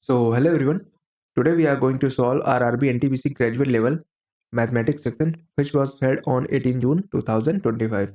Hello everyone. Today we are going to solve RRB NTPC graduate level mathematics section, which was held on 18 June 2025.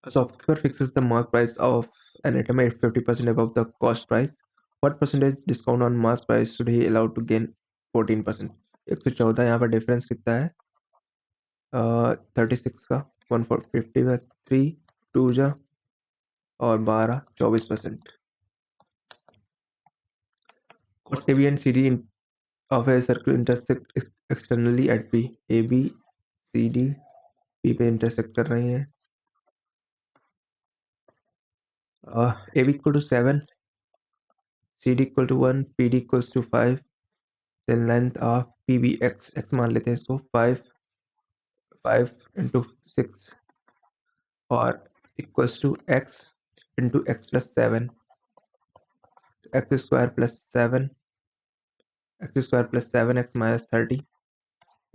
A shopkeeper fixes the mark price of an item at 50% above the cost price. What percentage discount on mass price should he allow to gain 14%? 114 यहाँ पर difference कितना है 36 का 150 का 3 2 जा और 12 24%. Cost AB and CD of a circle intersect externally at P. AB CD P पे intersect कर रही हैं. AB equal to 7, CD equal to 1, PD equals to 5. Then length of PB x मान लेते हैं इसको 5 into 6 और equals to x into x plus 7. x square plus 7 x square plus 7x minus 30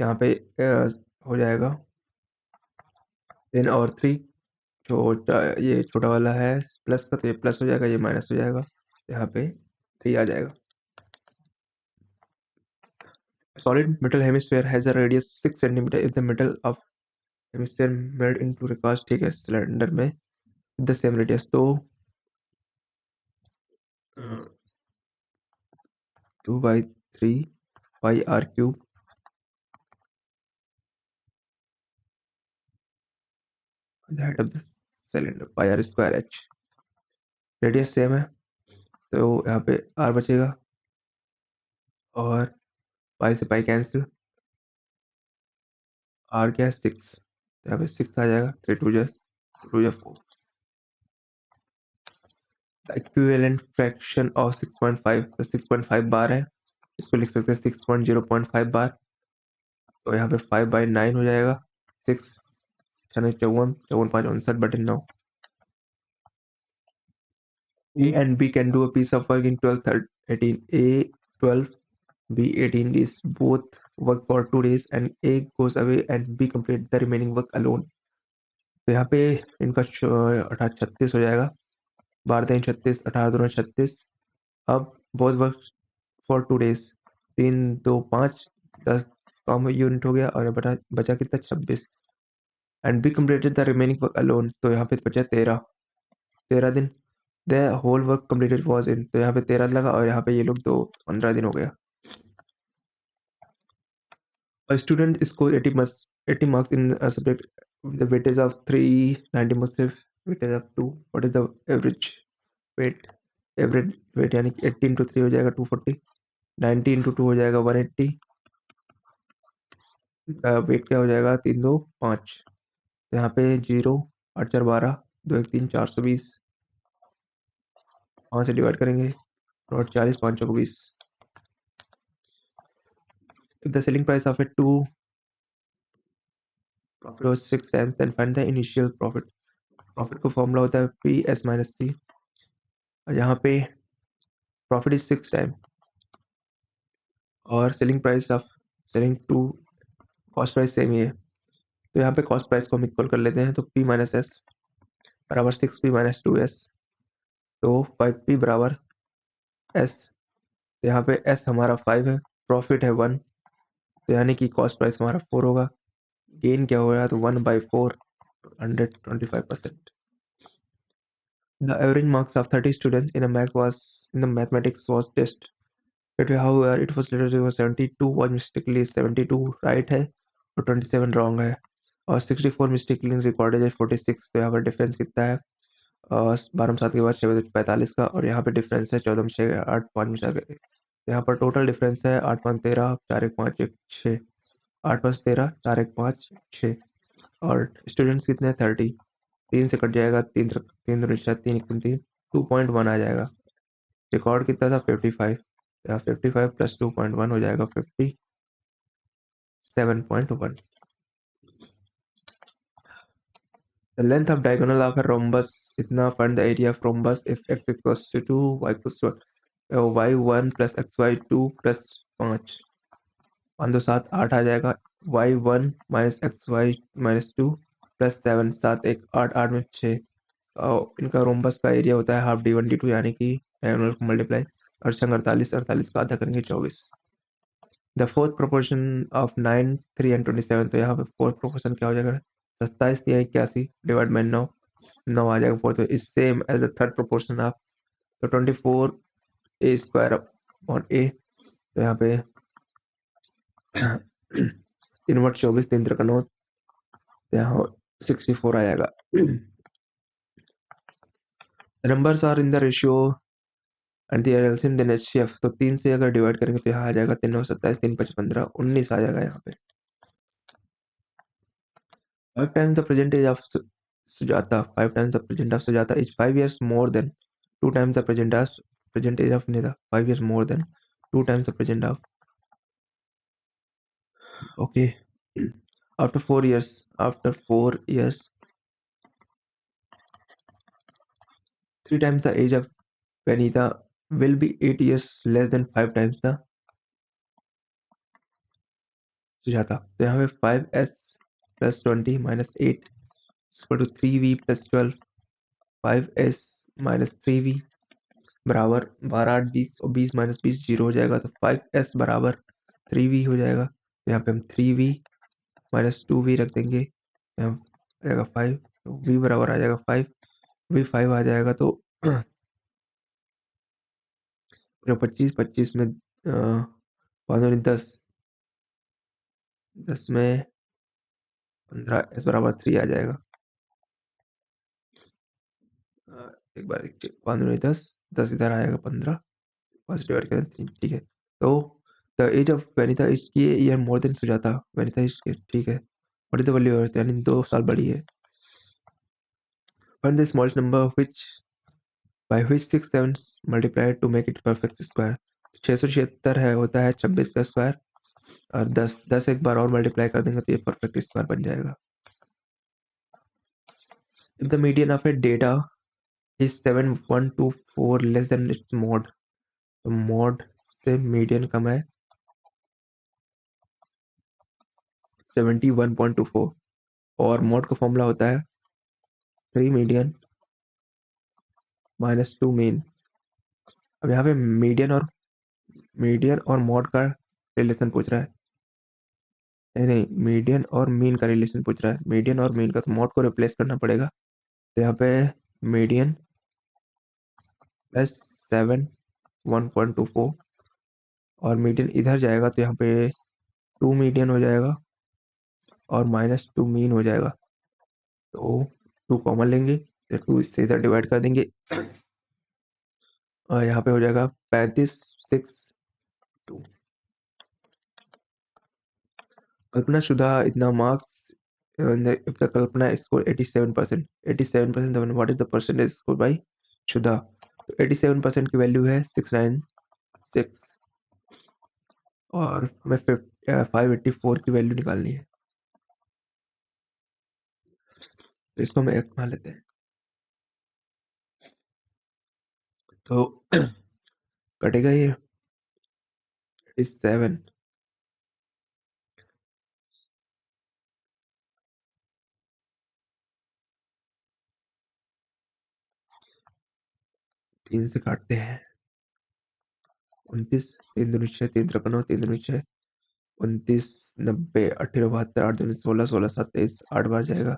यहाँ पे हो जाएगा 10 और 3 ये छोटा वाला है प्लस का तो ये प्लस हो जाएगा ये माइनस हो जाएगा यहाँ पे 3 आ जाएगा. Solid metal hemisphere has a radius 6 cm if the metal of hemisphere made into recast ठीक है सिलेंडर में with the same radius तो 2 by 3 pi r cube the height of the cylinder pi r square h radius same है तो यहाँ पे r बचेगा और पाई से पाई कैंसिल r क्या है 6 यहाँ पे 6 आ जाएगा 3 2 जा 4. The equivalent fraction of 6.5 तो 6.5 बार है इसको लिख सकते हैं 6.0.5 बार तो यहाँ पे 5 by 9 हो जाएगा 6 54 54 5 59/9. A and B can do a piece of work in 12 18. A 12 B 18 is both work for 2 days and A goes away and B complete the remaining work alone. तो यहाँ पे इनका 36 हो जाएगा 12 3 36 18 2 36. अब both work for 2 days 3 2 5 10 common unit हो गया और बचा कितना 26 and B completed the remaining work alone तो यहाँ पे बचा 13 दिन. The whole work completed was in तो यहाँ पे 13 लगा और यहाँ पे ये लोग 15 दिन हो गया. A student scored 80 marks in a subject with the weightage of 3 90 marks से weightage of 2. What is the average weight? Average weight यानी कि 80 into 3 हो जाएगा 240 90 into 2 हो जाएगा 180. वेट क्या हो जाएगा 3 2 5 तो यहाँ पे 0 8 4 12 2 1 3 420 5 से डिवाइड करेंगे और 40 5 चौक 20. If the selling price of a 2 profit was 6 times then find the initial profit. Profit का फॉर्मूला होता है पी एस माइनस सी और यहाँ पे प्रॉफिट इज 6 टाइम और selling price of selling to cost price same ही है तो यहाँ पे कॉस्ट प्राइस को हम इक्वल कर लेते हैं तो पी माइनस एस बराबर 6p माइनस 2s तो 5p बराबर s तो यहाँ पे s हमारा 5 है प्रॉफिट है 1 तो यानी कि कॉस्ट प्राइस हमारा 4 होगा गेन क्या हो रहा है तो 1/4 125%. The average marks of 30 students in the mathematics was test. However, it was later 72 was mistakenly 72 right है और 27 wrong है और 64 mistakenly recorded है 46 तो यहाँ पर डिफरेंस कितना है 12 7 के बाद 6 45 का और यहाँ पे डिफरेंस है 14 6 8 5 में जाकर यहाँ पर टोटल डिफरेंस है 8 5 13 4 1 5 1 6 8 5 13 4 1 5 6 और स्टूडेंट्स कितने हैं 30 3 से कट जाएगा 3 3 3 3 2.1 आ जाएगा रिकॉर्ड कितना था 55 55 प्लस 2.1 हो जाएगा 50 7.1. The length of diagonal of a rhombus इतना, find the area of rhombus if x equals to 2, y equals to y1 plus xy2 plus 5. 5 2 7 8 आ जाएगा, y1 minus xy minus 2 plus 7 7 1 8 8 में 6। इनका रोम्बस का area होता है half d1 d2 यानी कि diagonal को मल्टीप्लाई 48 48 का आधा करेंगे 24। The fourth proportion of 9 3 and 27, तो यहाँ पे फोर्थ प्रोपोर्शन क्या हो जाएगा, 27 या 81 डिवाइड बाई 9, 9 आ जाएगा fourth, is same as the third proportion of, तो 24 ए स्क्वायर अपॉन ए, तो यहाँ पे इनवर्ट 24 3 का 9, तो यहाँ 64 आ जाएगा। Numbers are in the ratio and the LCM then HCF, तो 3 से अगर डिवाइड करेंगे तो यहाँ आ जाएगा 3 9 27 3 5 15 19 आ जाएगा यहाँ पे। 5 times the present age of Sujata, 5 times the present of Sujata is 5 years more than 2 times the present age of Nida, 5 years more than 2 times the present of, okay. After 4 years, 3 times the age of Vanita will be 8 years less than 5 times the Sujata, तो यहाँ पे 5s plus 20 minus 8 is equal to 3v plus 12, 5s minus 3v बराबर 12 8 20 और 20 minus 20 zero हो जाएगा, तो 5s बराबर 3v हो जाएगा, तो यहाँ पे हम 3v माइनस 2v रख देंगे, यहाँ आ जाएगा 5, तो v बराबर आ जाएगा 5, v 5 आ जाएगा, तो 25 25 में 10 10 में 15, s बराबर 3 आ जाएगा। एक बार 10 10 इधर आएगा 15, फर्स्ट डिवाइड करें 3, ठीक है। तो the age of Vanita is की year more than Sujata, Vanita is, ठीक है, what is the value of, यानी 2 साल बड़ी है। Find the smallest number which by which 6 7 multiplied to make it perfect square, 676 है, होता है 26 का स्क्वायर, और 10 10 एक बार और मल्टीप्लाई कर देंगे तो ये परफेक्ट स्क्वायर बन जाएगा। If the median of A data is 7124 less than it's mod, तो मॉड से मीडियन कम है 71.24, और मॉड का फॉर्मूला होता है 3 मीडियन माइनस 2 मीन। अब यहाँ पे मीडियन और मॉड का रिलेशन पूछ रहा है, नहीं मीडियन और मीन का रिलेशन पूछ रहा है, मीडियन और मीन का, तो मॉड को रिप्लेस करना पड़ेगा, तो यहाँ पे मीडियन प्लस 7 1.24, और मीडियन इधर जाएगा तो यहाँ पे 2 मीडियन हो जाएगा और माइनस 2 मीन हो जाएगा, तो 2 कॉमन लेंगे, तो 2 इससे इधर डिवाइड कर देंगे, और यहाँ पे हो जाएगा 35 6 2। कल्पना शुदा इतना marks, if the Kalpana score 87%, 87%, then what is the percentage score by शुदा, तो 87% की वैल्यू है 696, और हमें 584 की वैल्यू निकालनी है, तो इसको हम एक मान लेते हैं, तो कटेगा ये 87, तीन से काटते हैं, 29 3 दूनी 6 3 53 3 दूनी 6 29 90 18 72 8 दूनी 16 16 7 23 8 बार जाएगा,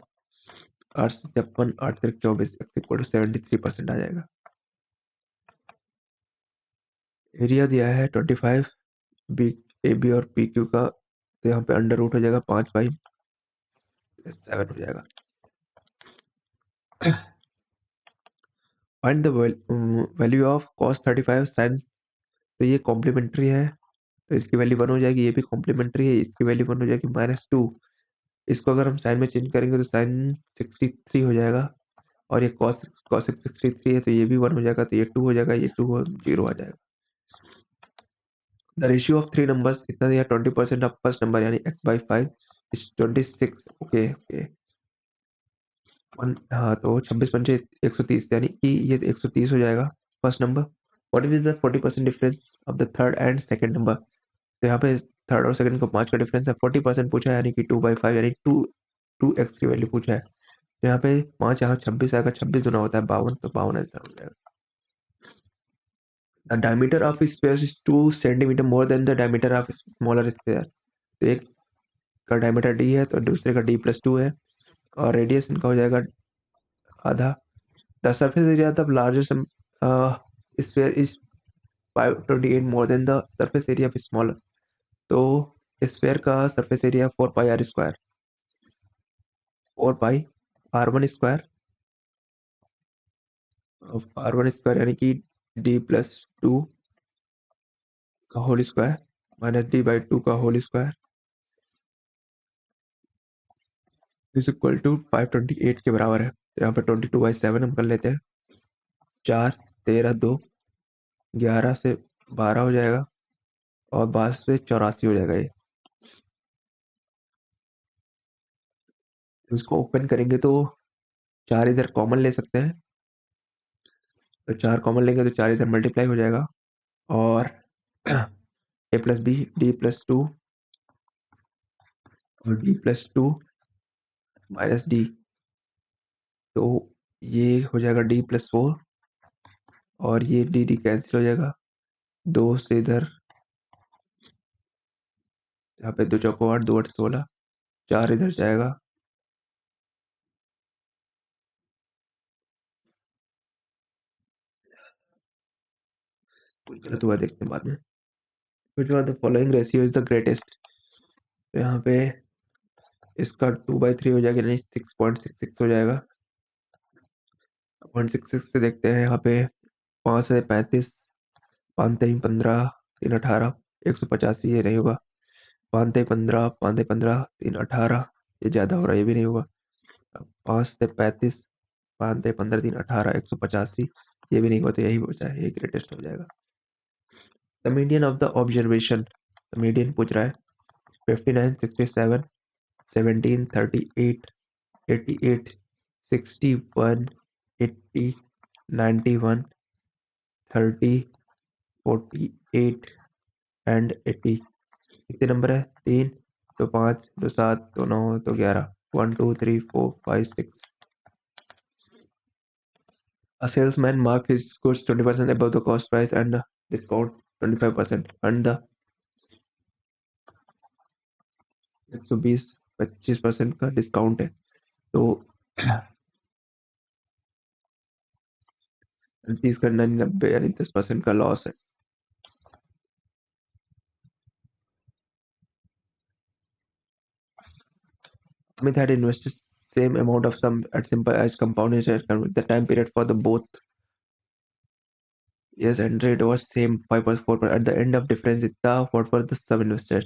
8 56 8 3 24 x इक्वल टू 73% आ जाएगा। एरिया दिया है 25 बी ए बी और पी क्यू का, तो यहाँ पे अंडर रूट हो जाएगा 5/7 हो जाएगा। Find the value of cos 35 sin, तो ये कॉम्प्लीमेंट्री है, तो इसकी वैल्यू 1 हो जाएगी, ये भी कॉम्प्लीमेंट्री है, इसकी वैल्यू 1 हो जाएगी -2, इसको अगर हम साइन में चेंज करेंगे तो साइन 63 हो जाएगा, और ये cos 63 है, तो ये भी 1 हो जाएगा, तो ये 2 हो जाएगा, ये 2 0 आ जाएगा। The ratio of three numbers इतना दिया 20% ऑफ फर्स्ट नंबर यानी x/5 इज 26। ओके ओके हाँ तो 26 × 130 यानी कि ये 130 हो जाएगा first number. What is the 40% difference of the third and second number. तो यहाँ पे थर्ड और सेकंड को 5 का डिफरेंस है 40% पूछा है यानी कि 2/5 यानी 2x की वैल्यू पूछा है। तो यहाँ पे 5 यहाँ 26 आएगा 26 गुना होता है 52 तो 52 आंसर हो जाएगा। The diameter of a sphere is 2 centimetre more than the diameter of smaller sphere. तो एक का डायमीटर d है तो दूसरे का d+2 है और रेडियस इनका हो जाएगा आधा। The surface area of the largest sphere is 528 more than the surface area of smaller. तो स्फीयर का surface area 4πr², 4πr² r1² यानी कि d+2 का होल स्क्वायर माइनस d/2 का whole square is equal to 528 के बराबर है। तो यहाँ पे 22/7 हम कर लेते हैं। 4 13 2 11 से 12 हो जाएगा और 12 से 84 हो जाएगा ये। तो इसको ओपन करेंगे तो 4 इधर कॉमन ले सकते हैं। तो 4 कॉमन लेंगे तो 4 इधर मल्टीप्लाई हो जाएगा और a+b d+2 और d+2 माइनस d। तो ये हो जाएगा d+4 और ये d कैंसिल हो जाएगा। 2 से इधर यहाँ पे 2 चौको 8 2 8 16 4 इधर जाएगा। कुछ गलत हुआ देखते हैं बाद में। Which one of the following ratio is the greatest। तो यहाँ पे इसका 2/3 हो जाएगा यानी 6.66 हो जाएगा। 0.66 से देखते हैं यहाँ पे 5 से 35 5 3 15 3 18 185 ये नहीं होगा। 5 3 15 5 3 15 3 18 ये ज्यादा हो रहा है ये भी नहीं होगा। 5 से 35 5 3 15 3 18 185 ये भी नहीं होता यही बचा है ये ग्रेटेस्ट हो जाएगा। The median of the observation median पूछ रहा है 59 67 17 38 88 61 80 91 30 48 एंड 80। कितने नंबर है 3 तो 5 तो 7 तो 9 तो 11 1 2 3 4 5 6। A salesman marked his goods 20% above the cost price and discount 25% and the 120 25% का डिस्काउंट है। तो 30 का 90 यानी 10% का लॉस है। Amit had invested same amount of sum at simple as compound interest. The time period for the both yes and rate was same 5.4 at the end of difference इतना what was the sum invested।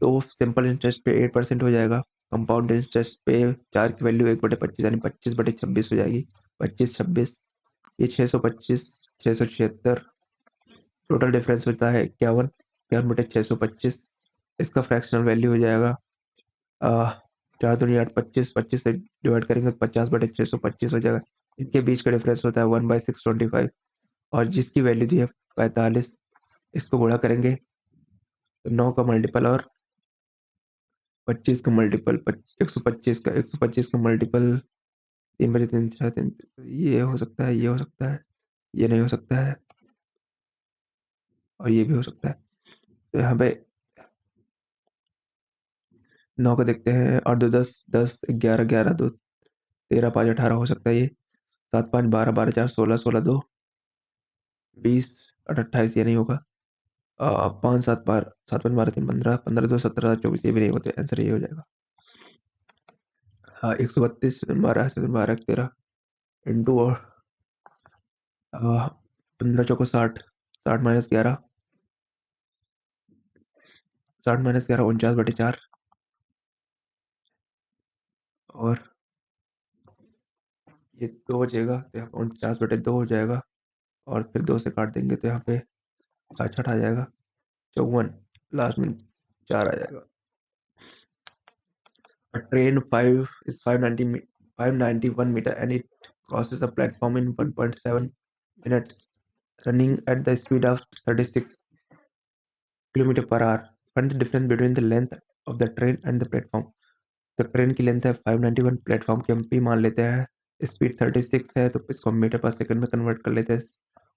तो simple interest पे 8% हो जाएगा। Compound interest पे 4 की value 1/25 यानी 25/26 हो जाएगी। 25 26 ये 625 676 टोटल डिफरेंस होता है 51 51/625। इसका फ्रैक्शनल वैल्यू हो जाएगा 4 दूनी 8 25 25 से डिवाइड करेंगे तो 50/625 हो जाएगा। इनके बीच का डिफरेंस होता है 1/625 और जिसकी वैल्यू दी है 45 इसको गुणा करेंगे तो 9 का मल्टीपल और 25 का मल्टीपल 125 का मल्टीपल 3/3 3 ये हो सकता है ये हो सकता है ये नहीं हो सकता है और ये भी हो सकता है। तो यहाँ पे 9 को देखते हैं 8 2 10 10 11 11 2 13 5 18 हो सकता है ये 7 5 12 12 4 16 16 2 20 8 28 ये नहीं होगा। 5 7 12 7 5 12 3 15 15 2 17 24 ये भी नहीं होते आंसर ये हो जाएगा। हाँ 132 12 12 13 इंटू और 15 चौको 60 60 -11 60 -11 49/4 और ये 2 बचेगा तो यहाँ 49/2 हो जाएगा और फिर 2 से काट देंगे तो यहाँ पे 66 आ जाएगा। 54, लास्ट में 4 आ जाएगा। A train 5 is 591 meter and it crosses a platform in 1.7 minutes, running at the speed of 36 kilometre per hour. Find the difference between the length of the train and the platform. तो train की length है 591, platform की हम P मान लेते हैं, speed 36 है तो इसको हम मीटर पर सेकंड में कन्वर्ट कर लेते हैं,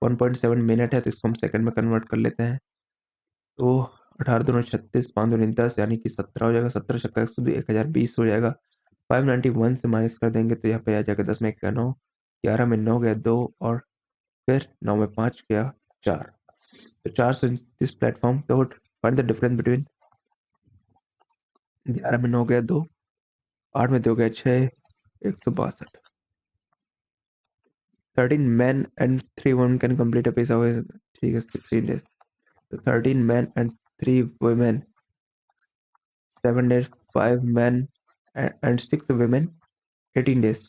1.7 मिनट है तो इसको हम सेकंड में कन्वर्ट कर लेते हैं। तो 18 दूनी 36, 5 दूनी 10 यानी कि 17 हो जाएगा, 17 छक्का 1020 हो जाएगा। 591 से माइनस कर देंगे तो यहाँ पे आ जाएगा 10 में 1 9, 11 में 9 गया 2 और फिर 9 में 5 गया 4। तो 4 दिस प्लेटफॉर्म। तो फाइंड द डिफरेंस बिटवीन 11 में 9 गया 2, 8 में 2 गया 6, 162। 13 men and 3 women can complete a piece of ठीक है 16 days। तो 13 men and 3 women 7 days, 5 men and 6 women 18 days।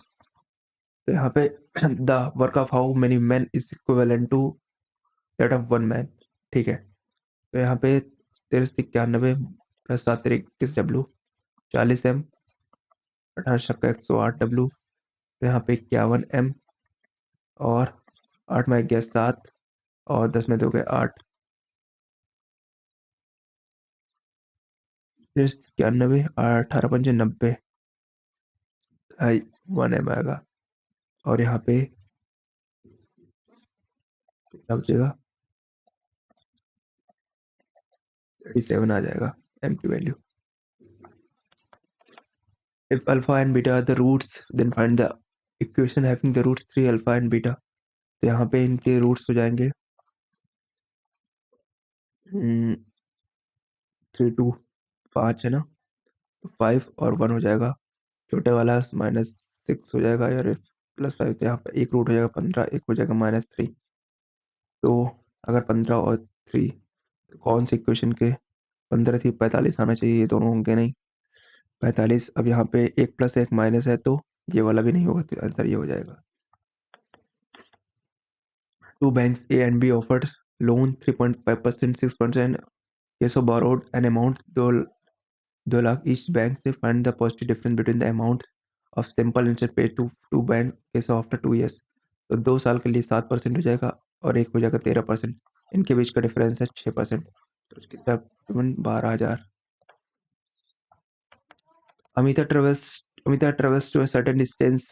तो यहाँ पे the work of how many man is equivalent to that of 1 man. ठीक है, तो यहाँ पे 1391 प्लस 7 31 डब्ल्यू, 40 एम, 18 छक्का 108 डब्ल्यू, तो यहाँ पे 51 एम और 8 में 11 7 और 10 में 2 गए 8, 91 18 पंजे 90, 1 एम आएगा और यहाँ पे कितना बचेगा 37 आ जाएगा एम की value. If alpha and beta are the roots, then find the equation having the roots 3 alpha and beta। तो यहाँ पे इनके रूट्स हो जाएंगे 3 2 5 है ना, तो 5 और 1 हो जाएगा, छोटे वाला -6 हो जाएगा यार, +5 तो यहाँ पे एक रूट हो जाएगा 15, एक हो जाएगा -3। तो अगर 15 और 3 तो कौन सी इक्वेशन के 15 थी 45 आना चाहिए, ये दोनों होंगे नहीं 45। अब यहाँ पे 1 + 1 माइनस है तो ये वाला भी नहीं होगा, तो आंसर ये हो जाएगा। Two banks A and B offered loan 3.5%, 6%. Case of borrowed an amount 2 lakh each bank से find the positive difference between the amount of simple interest paid to two bank case of after 2 years। तो 2 साल के लिए 7% हो जाएगा और एक हो जाएगा 13%, इनके बीच का डिफरेंस है 6%, तो उसकी तरफ 12,000। Amita travels to a certain distance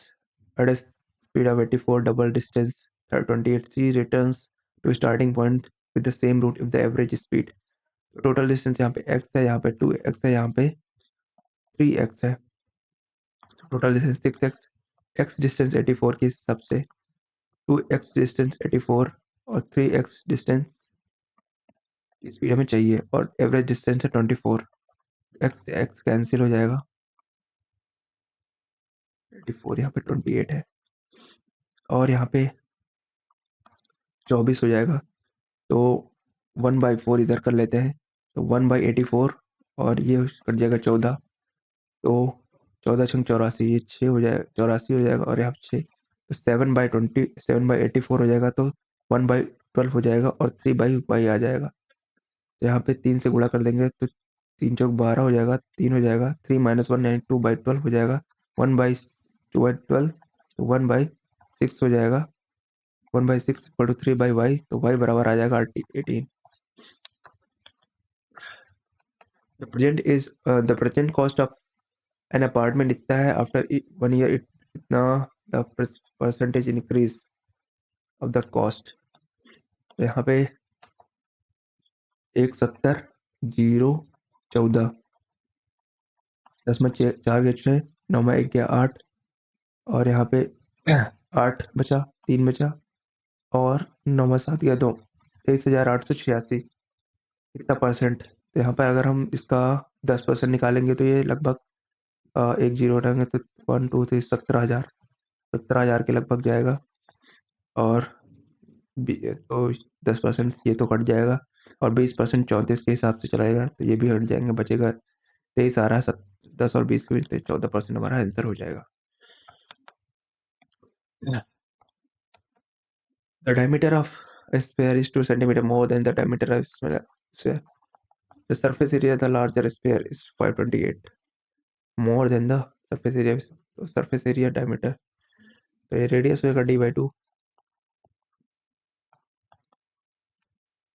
at a speed of 84, double distance 28। She returns to starting point with the same route if the average speed। Total distance यहाँ पे x है, यहाँ पे 2x है, यहाँ पे 3x है, total distance 6x। x distance 84 के हिसाब से 2x डिस्टेंस 84 और 3x डिस्टेंस की स्पीड हमें चाहिए और एवरेज डिस्टेंस है 24। x से x कैंसिल हो जाएगा, 84 यहाँ पे 28 है और यहाँ पे 24 हो जाएगा, तो 1/4 इधर कर लेते हैं, तो 1/84 और ये कट जाएगा 14, तो 14 छंग 84, ये 6 हो जाएगा, 84 हो जाएगा और यहाँ पे 6, तो 7/20 7/84 हो जाएगा, तो 1/12 हो जाएगा और 3/y आ जाएगा। तो यहाँ पे 3 से गुणा कर देंगे तो 3 चौक 12 हो जाएगा, 3 हो जाएगा, 3 - 1 यानी 2/12 हो जाएगा, 1/2/12 तो 1/6 हो जाएगा, 1/6 इक्वल टू 3/y, तो y बराबर आ जाएगा 18। The present cost of an apartment इतना है, आफ्टर 1 ईयर इतना the percentage increase of the cost. तो यहाँ पे 170 0 14, 10 में 4 गया 6, 9 में 1 गया 8 और यहाँ पे 8 बचा, 3 बचा और 9 में 7 गया 2, 23,886। कितना परसेंट, तो यहाँ पर अगर हम इसका 10% निकालेंगे तो ये लगभग एक जीरो हटाएंगे तो 1 2 3 17,000 के लगभग जाएगा और तो 10% ये तो कट जाएगा और 20% 34 के हिसाब से चलाएगा, तो ये भी हट जाएंगे, बचेगा 23 आ रहा है, 10 और 20 के बीच 14% हमारा आंसर हो जाएगा। The diameter of a sphere is 2 centimeter more than the diameter of a sphere। The surface area the larger sphere is 528 more than the surface area, तो सरफेस एरिया डायमीटर, तो ये रेडियस होगा d/2,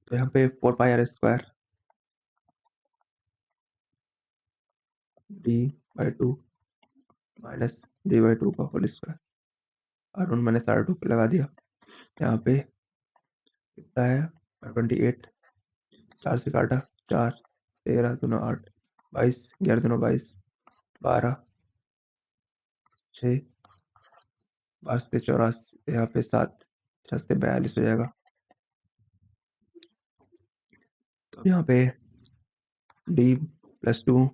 तो यहाँ पे 4πr² d/2 minus d/2 का whole square, R1 मैंने R2 पे लगा दिया। यहाँ पे कितना है 528, 4 से काटा 4, 13 दूना 8, 22, 11 दूना 22, 12, 6, 12 से 84, यहाँ पे 7, 6 से 42 हो जाएगा। तो यहाँ पे d+2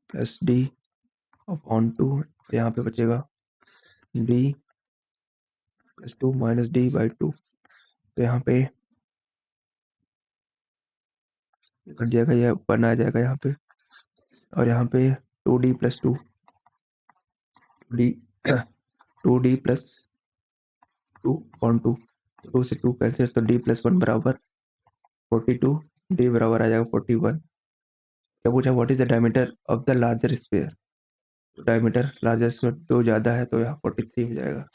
प्लस d अपॉन 2, यहाँ पे बचेगा d+2 माइनस d/2, तो यहाँ पे कट जाएगा, यह ऊपर ना आ जाएगा यहाँ पे, और यहाँ पे 2d+2 2d+2 अपॉन 2, 2 से 2 कैंसिल, तो d+1 बराबर 42, d बराबर आ जाएगा 41। क्या पूछा what is the diameter of the larger sphere, तो डायमीटर लार्जर स्फीयर 2 ज़्यादा है तो यहाँ 43 हो जाएगा।